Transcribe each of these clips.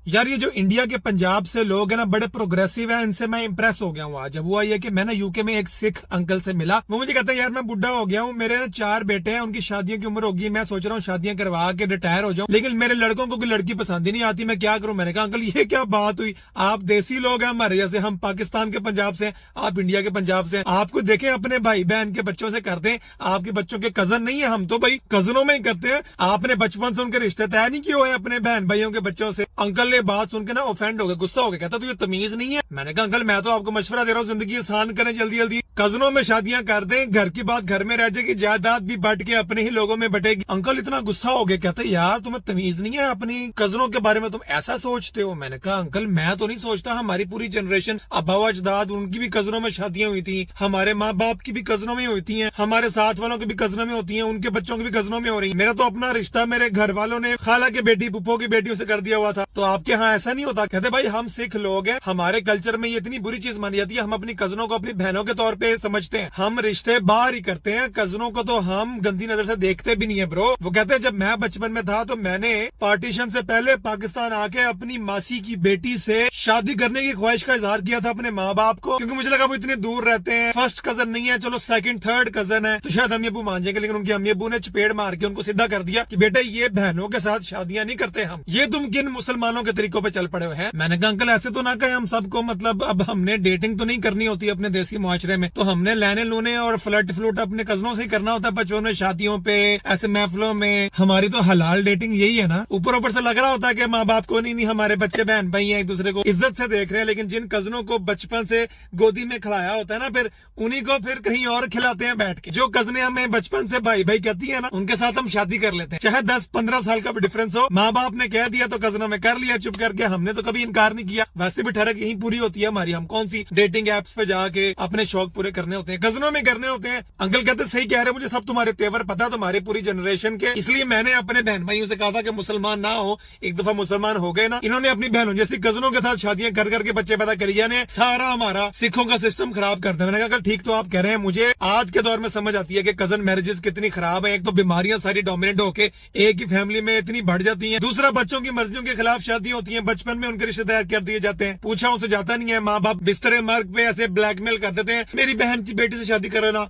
यार ये जो इंडिया के पंजाब से लोग हैं ना, बड़े प्रोग्रेसिव हैं, इनसे मैं इंप्रेस हो गया हूँ। आज हुआ ये कि मैं ना यूके में एक सिख अंकल से मिला। वो मुझे कहता है यार मैं बुढ़ा हो गया हूँ, मेरे ना 4 बेटे हैं, उनकी शादियों की उम्र होगी, मैं सोच रहा हूँ शादियां करवा के रिटायर हो जाऊं, लेकिन मेरे लड़कों को कोई लड़की पसंद ही नहीं आती, मैं क्या करूं। मैंने कहा अंकल ये क्या बात हुई, आप देसी लोग हैं हमारे जैसे, हम पाकिस्तान के पंजाब से, आप इंडिया के पंजाब से, आपको देखें अपने भाई बहन के बच्चों से करते हैं, आपके बच्चों के कजन नहीं है, हम तो भाई कजनों में ही करते हैं। आपने बचपन से उनके रिश्ते तय नहीं किए हुए अपने बहन भाइयों के बच्चों से। अंकल ने बात सुन के ना ऑफेंड हो गया, गुस्सा हो गया, कहता तुझे तमीज नहीं है। मैंने कहा अंकल मैं तो आपको मशवरा दे रहा हूँ, जिंदगी आसान करें, जल्दी जल्दी कजनों में शादियां कर दें, घर की बात घर में रह जाएगी, जायदाद भी बट के अपने ही लोगों में बटेगी। अंकल इतना गुस्सा हो गया, कहते यार तुम्हें तमीज नहीं है, अपनी कजनों के बारे में तुम ऐसा सोचते हो। मैंने कहा अंकल मैं तो नहीं सोचता, हमारी पूरी जनरेशन अब्बा अजदाद उनकी भी कजनों में शादियां हुई थी, हमारे माँ बाप की भी कजनों में होती है, हमारे साथ वालों की भी कजनों में होती है, उनके बच्चों की भी कजनों में हो रही है। मेरा तो अपना रिश्ता मेरे घर वालों ने खाला की बेटी पुप्पो की बेटियों से कर दिया हुआ था, तो आपके यहाँ ऐसा नहीं होता। कहते भाई हम सिख लोग हैं, हमारे कल्चर में ये इतनी बुरी चीज मानी जाती है, हम अपनी कजनों को अपनी बहनों के तौर पे समझते हैं, हम रिश्ते बाहर ही करते हैं, कजनों को तो हम गंदी नजर से देखते भी नहीं है ब्रो। वो कहते हैं जब मैं बचपन में था तो मैंने पार्टीशन से पहले पाकिस्तान आके अपनी मासी की बेटी से शादी करने की ख्वाहिश का इजहार किया था अपने माँ बाप को, क्योंकि मुझे लगा वो इतने दूर रहते हैं, फर्स्ट कजन नहीं है, चलो सेकंड थर्ड कजन है तो शायद अम्मी अबू मान जाएंगे, लेकिन उनके अम्मी अबू ने चपेड़ मार के उनको सीधा कर दिया कि बेटा ये बहनों के साथ शादियां नहीं करते हम, ये तुम किन मुसलमानों के तरीकों पे चल पड़े हुए हैं। मैंने कहा अंकल ऐसे तो ना कहे हम सबको, मतलब अब हमने डेटिंग तो नहीं करनी होती अपने देसी मुआशरे में, तो हमने लेने लूने और फ्लर्ट फ्लूट अपने कजनों से ही करना होता है बचपन में, शादियों पे ऐसे महफिलों में। हमारी तो हलाल डेटिंग यही है ना। ऊपर से लग रहा होता है कि माँ बाप को नहीं हमारे बच्चे बहन भाई हैं, एक दूसरे को इज्जत से देख रहे हैं, लेकिन जिन कजनों को बचपन से गोदी में खिलाया होता है ना, फिर उन्हीं को फिर कहीं और खिलाते हैं बैठ के। जो कजने हमें बचपन से भाई भाई कहती है ना, उनके साथ हम शादी कर लेते हैं, चाहे 10-15 साल का भी डिफरेंस हो। माँ बाप ने कह दिया तो कजनों में कर लिया चुप करके, हमने तो कभी इनकार नहीं किया। वैसे भी ठरक यही पूरी होती है हमारी, हम कौन सी डेटिंग एप्स पे जाके अपने शौक पूरे करने होते हैं, कजनों में करने होते हैं। अंकल कहते सही कह रहे, मुझे सब तुम्हारे तेवर पता है, तुम्हारी पूरी जनरेशन के, इसलिए मैंने अपने बहन भाइयों से कहा था कि मुसलमान ना हो। एक दफा मुसलमान हो गए ना, इन्होंने अपनी बहनों जैसी कजनों के साथ शादियां कर करके बच्चे पैदा करिए ने, सारा हमारा सिखों का सिस्टम खराब कर दिया। मैंने कहा ठीक तो आप कह रहे हैं, मुझे आज के दौर में समझ आती है कि कजन मैरिजेस कितनी खराब है। एक तो बीमारियां सारी डोमिनेट होके एक ही फैमिली में इतनी बढ़ जाती हैं, दूसरा बच्चों की मर्जियों के खिलाफ शादी होती है, बचपन में उनके रिश्ते तैयार कर दिए जाते हैं, पूछा उनसे जाता नहीं है, माँ बाप बिस्तरे मार्ग पे ऐसे ब्लैकमेल कर देते हैं मेरी बहन की बेटी से शादी करना,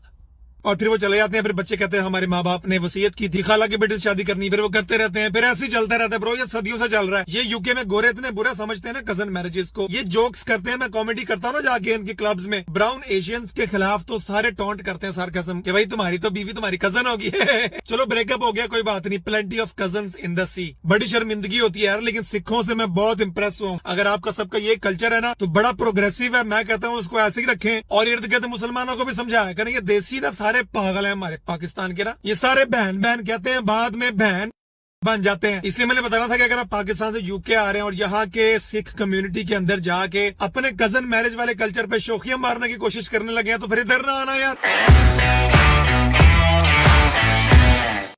और फिर वो चले जाते हैं। फिर बच्चे कहते हैं हमारे माँ बाप ने वसीयत की थी खाला की बेटी से शादी करनी, फिर वो करते रहते हैं, फिर ऐसे ही चलता रहता है ब्रो, ये सदियों से चल रहा है। ये यूके में गोरे इतने बुरा समझते हैं ना कजन मैरिजेस को, ये जोक्स करते हैं, मैं कॉमेडी करता हूँ ना जाके इनके क्लब्स में, ब्राउन एशियंस के खिलाफ तो सारे टॉन्ट करते हैं सार्कास्म कि भाई तुम्हारी तो बीवी तुम्हारी कजन होगी। चलो ब्रेकअप हो गया कोई बात नहीं, plenty of cousins in the sea. बड़ी शर्मिंदगी होती है यार, लेकिन सिखों से मैं बहुत इंप्रेस हूँ। अगर आपका सबका ये कल्चर है ना तो बड़ा प्रोग्रेसिव है, मैं कहता हूँ उसको ऐसे ही रखें, और इर्द गिर्द मुसलमानों को भी समझाया करें, ये देसी ना सारे पागल है हमारे पाकिस्तान के ना, ये सारे बहन बहन कहते हैं, बाद में बहन बन जाते हैं। इसलिए मैंने बताना था कि अगर आप पाकिस्तान से यूके आ रहे हैं और यहाँ के सिख कम्युनिटी के अंदर जाके अपने कजन मैरिज वाले कल्चर पे शोखियां मारने की कोशिश करने लगे हैं तो फिर इधर ना आना यार।